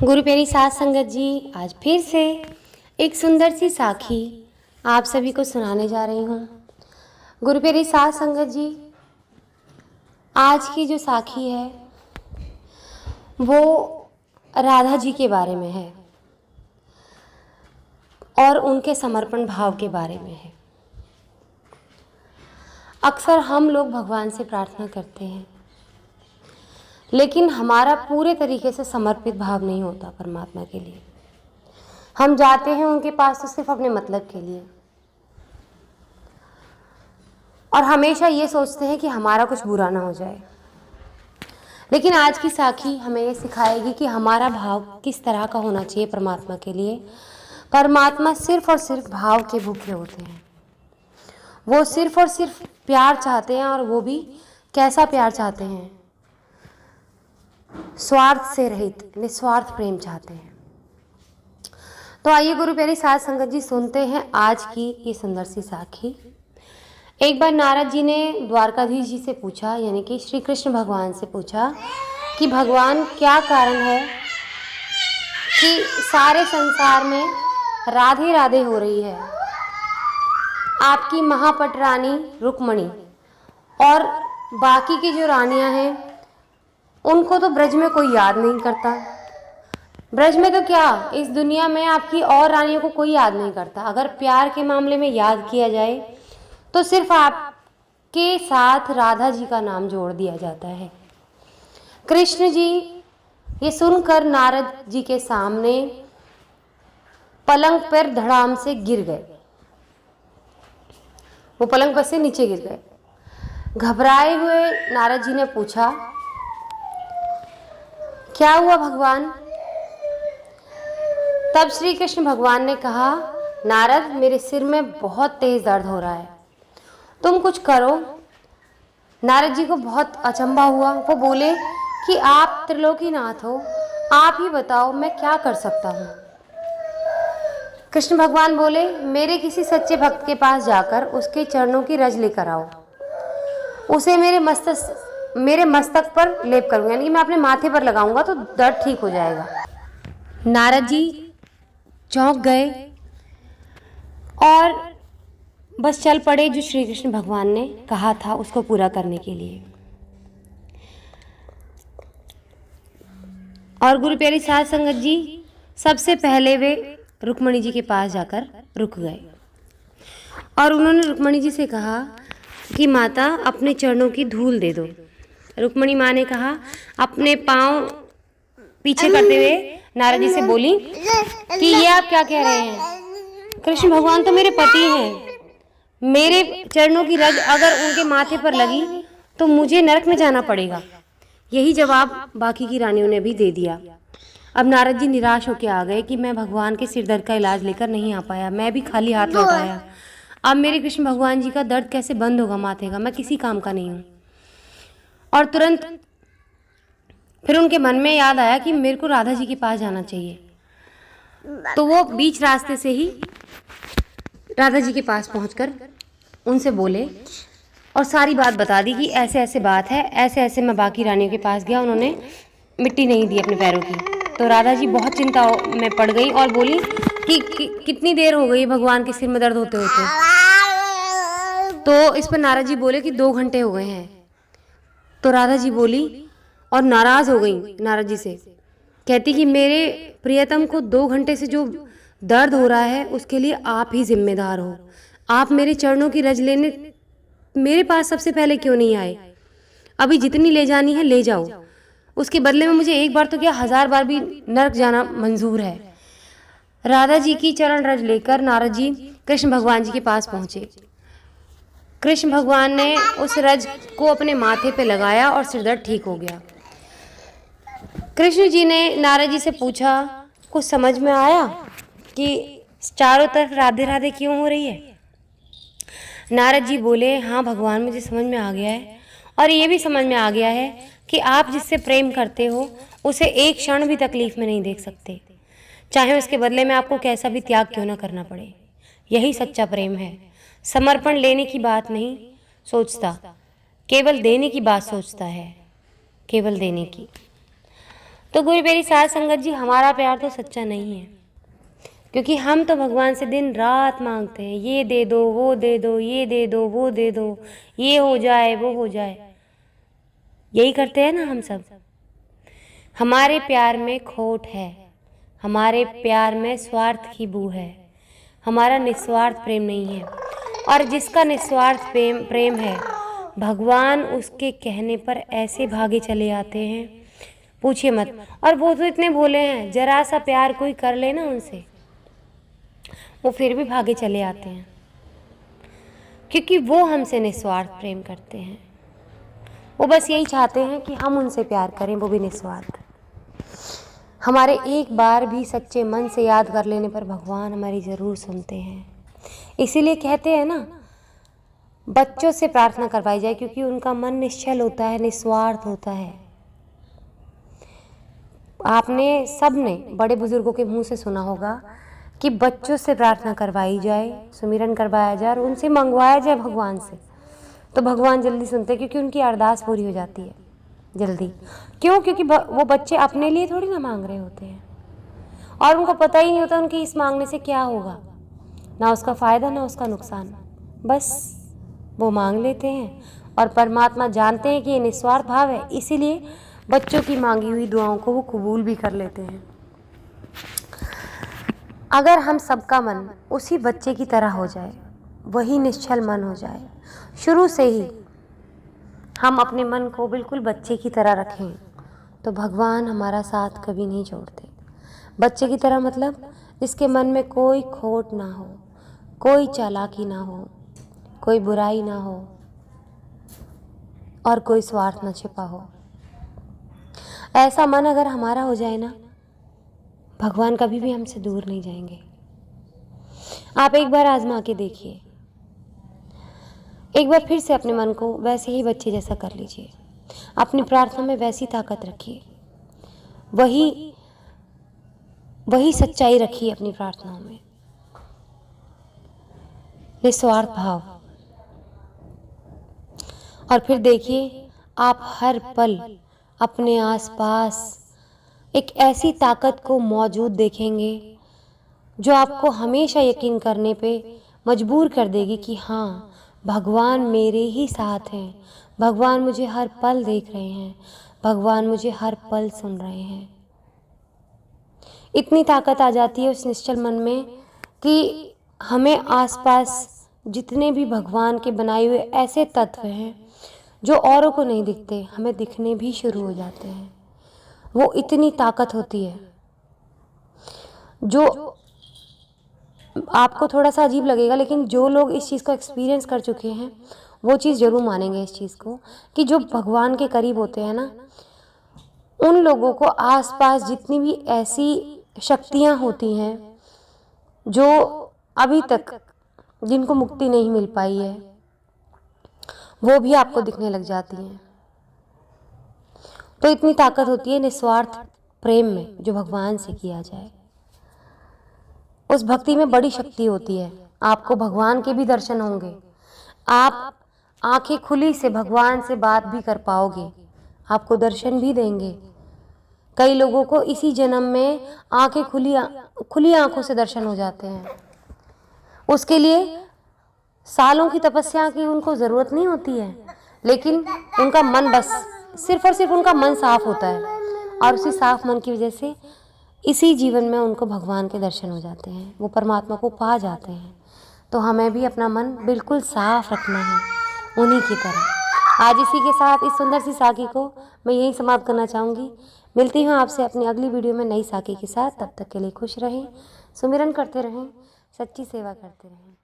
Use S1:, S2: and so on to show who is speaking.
S1: गुरु प्यारी साध संगत जी, आज फिर से एक सुंदर सी साखी आप सभी को सुनाने जा रही हूँ। गुरु प्यारी साध संगत जी, आज की जो साखी है वो राधा जी के बारे में है और उनके समर्पण भाव के बारे में है। अक्सर हम लोग भगवान से प्रार्थना करते हैं, लेकिन हमारा पूरे तरीके से समर्पित भाव नहीं होता परमात्मा के लिए। हम जाते हैं उनके पास तो सिर्फ अपने मतलब के लिए, और हमेशा ये सोचते हैं कि हमारा कुछ बुरा ना हो जाए। लेकिन आज की साखी हमें ये सिखाएगी कि हमारा भाव किस तरह का होना चाहिए परमात्मा के लिए। परमात्मा सिर्फ और सिर्फ भाव के भूखे होते हैं। वो सिर्फ और सिर्फ प्यार चाहते हैं, और वो भी कैसा प्यार चाहते हैं? स्वार्थ से रहित निस्वार्थ प्रेम चाहते हैं। तो आइए गुरु प्यारी साध संगत जी, सुनते हैं आज की ये सुंदर सी साखी। एक बार नारद जी ने द्वारकाधीश जी से पूछा, यानी कि श्री कृष्ण भगवान से पूछा कि भगवान, क्या कारण है कि सारे संसार में राधे राधे हो रही है? आपकी महापट रानी रुक्मणी और बाकी की जो रानियां हैं उनको तो ब्रज में कोई याद नहीं करता। ब्रज में तो क्या, इस दुनिया में आपकी और रानियों को कोई याद नहीं करता। अगर प्यार के मामले में याद किया जाए तो सिर्फ आपके साथ राधा जी का नाम जोड़ दिया जाता है। कृष्ण जी ये सुनकर नारद जी के सामने पलंग पर धड़ाम से गिर गए। वो पलंग पर से नीचे गिर गए। घबराए हुए नारद जी ने पूछा, क्या हुआ भगवान? तब श्री कृष्ण भगवान ने कहा, नारद, मेरे सिर में बहुत तेज दर्द हो रहा है, तुम कुछ करो। नारद जी को बहुत अचंभा हुआ। वो बोले कि आप त्रिलोकीनाथ हो, आप ही बताओ मैं क्या कर सकता हूँ। कृष्ण भगवान बोले, मेरे किसी सच्चे भक्त के पास जाकर उसके चरणों की रज लेकर आओ, उसे मेरे मस्तक पर लेप करूंगा, यानी कि मैं अपने माथे पर लगाऊंगा तो दर्द ठीक हो जाएगा। नारद जी चौंक गए और बस चल पड़े जो श्री कृष्ण भगवान ने कहा था उसको पूरा करने के लिए। और गुरु प्यारी साध संगत जी, सबसे पहले वे रुक्मणी जी के पास जाकर रुक गए और उन्होंने रुक्मणी जी से कहा कि माता, अपने चरणों की धूल दे दो। रुक्मणी माँ ने कहा, अपने पाँव पीछे करते हुए नारद जी से बोली कि ये आप क्या कह रहे हैं? कृष्ण भगवान तो मेरे पति हैं, मेरे चरणों की रज अगर उनके माथे पर लगी तो मुझे नरक में जाना पड़ेगा। यही जवाब बाकी की रानियों ने भी दे दिया। अब नारद जी निराश होकर आ गए कि मैं भगवान के सिर दर्द का इलाज लेकर नहीं आ पाया, मैं भी खाली हाथ लौट आया। अब मेरे कृष्ण भगवान जी का दर्द कैसे बंद होगा माथे का? मैं किसी काम का नहीं हूँ। और तुरंत फिर उनके मन में याद आया कि मेरे को राधा जी के पास जाना चाहिए। तो वो बीच रास्ते से ही राधा जी के पास पहुंचकर उनसे बोले और सारी बात बता दी कि ऐसे ऐसे बात है, ऐसे ऐसे मैं बाकी रानियों के पास गया, उन्होंने मिट्टी नहीं दी अपने पैरों की। तो राधा जी बहुत चिंता में पड़ गई और बोली कि कितनी देर हो गई भगवान के सिर में दर्द होते होते? तो इस पर नारद जी बोले कि 2 घंटे हो गए हैं। तो राधा जी बोली और नाराज हो गई नारद जी से, कहती कि मेरे प्रियतम को 2 घंटे से जो दर्द हो रहा है उसके लिए आप ही जिम्मेदार हो। आप मेरे चरणों की रज लेने मेरे पास सबसे पहले क्यों नहीं आए? अभी जितनी ले जानी है ले जाओ, उसके बदले में मुझे एक बार तो क्या 1000 बार भी नरक जाना मंजूर है। राधा जी की चरण रज लेकर नारद जी कृष्ण भगवान जी के पास पहुंचे। कृष्ण भगवान ने उस रज को अपने माथे पे लगाया और सिर दर्द ठीक हो गया। कृष्ण जी ने नारद जी से पूछा, कुछ समझ में आया कि चारों तरफ राधे राधे क्यों हो रही है? नारद जी बोले, हाँ भगवान, मुझे समझ में आ गया है, और ये भी समझ में आ गया है कि आप जिससे प्रेम करते हो उसे एक क्षण भी तकलीफ में नहीं देख सकते, चाहे उसके बदले में आपको कैसा भी त्याग क्यों ना करना पड़े। यही सच्चा प्रेम है। समर्पण लेने की बात नहीं सोचता, केवल देने की बात सोचता है, केवल देने की। तो गुरु मेरी साध संगत जी, हमारा प्यार तो सच्चा नहीं है, क्योंकि हम तो भगवान से दिन रात मांगते हैं, ये दे दो, वो दे दो, ये दे दो, वो दे दो, ये हो जाए, वो हो जाए, यही करते हैं ना हम सब। हमारे प्यार में खोट है, हमारे प्यार में स्वार्थ की बू है, हमारा निस्वार्थ प्रेम नहीं है। और जिसका निस्वार्थ प्रेम है, भगवान उसके कहने पर ऐसे भागे चले आते हैं, पूछिए मत। और वो तो इतने भोले हैं, जरा सा प्यार कोई कर ले ना उनसे, वो फिर भी भागे चले आते हैं, क्योंकि वो हमसे निस्वार्थ प्रेम करते हैं। वो बस यही चाहते हैं कि हम उनसे प्यार करें, वो भी निस्वार्थ। हमारे एक बार भी सच्चे मन से याद कर लेने पर भगवान हमारी ज़रूर सुनते हैं। इसीलिए कहते हैं ना, बच्चों से प्रार्थना करवाई जाए, क्योंकि उनका मन निश्चल होता है, निस्वार्थ होता है। आपने सब ने बड़े बुजुर्गों के मुंह से सुना होगा कि बच्चों से प्रार्थना करवाई जाए, सुमिरन करवाया जाए और उनसे मंगवाया जाए भगवान से, तो भगवान जल्दी सुनते हैं, क्योंकि उनकी अरदास पूरी हो जाती है जल्दी। क्यों? क्योंकि वो बच्चे अपने लिए थोड़ी ना मांग रहे होते हैं, और उनको पता ही नहीं होता उनके इस मांगने से क्या होगा, ना उसका फ़ायदा ना उसका नुकसान, बस वो मांग लेते हैं। और परमात्मा जानते हैं कि ये निस्वार्थ भाव है, इसीलिए बच्चों की मांगी हुई दुआओं को वो कबूल भी कर लेते हैं। अगर हम सबका मन उसी बच्चे की तरह हो जाए, वही निश्चल मन हो जाए, शुरू से ही हम अपने मन को बिल्कुल बच्चे की तरह रखें, तो भगवान हमारा साथ कभी नहीं छोड़ते। बच्चे की तरह मतलब जिसके मन में कोई खोट ना हो, कोई चालाकी ना हो, कोई बुराई ना हो और कोई स्वार्थ ना छिपा हो। ऐसा मन अगर हमारा हो जाए ना, भगवान कभी भी हमसे दूर नहीं जाएंगे। आप एक बार आजमा के देखिए, एक बार फिर से अपने मन को वैसे ही बच्चे जैसा कर लीजिए, अपनी प्रार्थना में वैसी ताकत रखिए, वही सच्चाई रखिए अपनी प्रार्थनाओं में, निस्वार्थ भाव। और फिर देखिए, आप हर पल अपने आसपास एक ऐसी ताकत को मौजूद देखेंगे जो आपको हमेशा यकीन करने पे मजबूर कर देगी कि हाँ, भगवान मेरे ही साथ हैं, भगवान मुझे हर पल देख रहे हैं, भगवान मुझे हर पल सुन रहे हैं। इतनी ताकत आ जाती है उस निश्चल मन में कि हमें आसपास जितने भी भगवान के बनाए हुए ऐसे तत्व हैं जो औरों को नहीं दिखते, हमें दिखने भी शुरू हो जाते हैं। वो इतनी ताकत होती है, जो आपको थोड़ा सा अजीब लगेगा, लेकिन जो लोग इस चीज़ को एक्सपीरियंस कर चुके हैं वो चीज़ ज़रूर मानेंगे इस चीज़ को, कि जो भगवान के करीब होते हैं ना, उन लोगों को आसपास जितनी भी ऐसी शक्तियाँ होती हैं जो अभी तक जिनको मुक्ति नहीं मिल पाई है, वो भी आपको दिखने लग जाती हैं। तो इतनी ताकत होती है निस्वार्थ प्रेम में जो भगवान से किया जाए। उस भक्ति में बड़ी शक्ति होती है, आपको भगवान के भी दर्शन होंगे, आप आंखें खुली से भगवान से बात भी कर पाओगे, आपको दर्शन भी देंगे। कई लोगों को इसी जन्म में आंखें खुली आंखों से दर्शन हो जाते हैं। उसके लिए सालों की तपस्या की उनको ज़रूरत नहीं होती है, लेकिन उनका मन बस सिर्फ और सिर्फ उनका मन साफ होता है, और उसी साफ मन की वजह से इसी जीवन में उनको भगवान के दर्शन हो जाते हैं, वो परमात्मा को पा जाते हैं। तो हमें भी अपना मन बिल्कुल साफ रखना है उन्हीं की तरह। आज इसी के साथ इस सुंदर सी साखी को मैं यहीं समाप्त करना चाहूँगी। मिलती हूँ आपसे अपनी अगली वीडियो में नई साखी के साथ। तब तक के लिए खुश रहें, सुमिरन करते रहें, सच्ची सेवा करते रहें।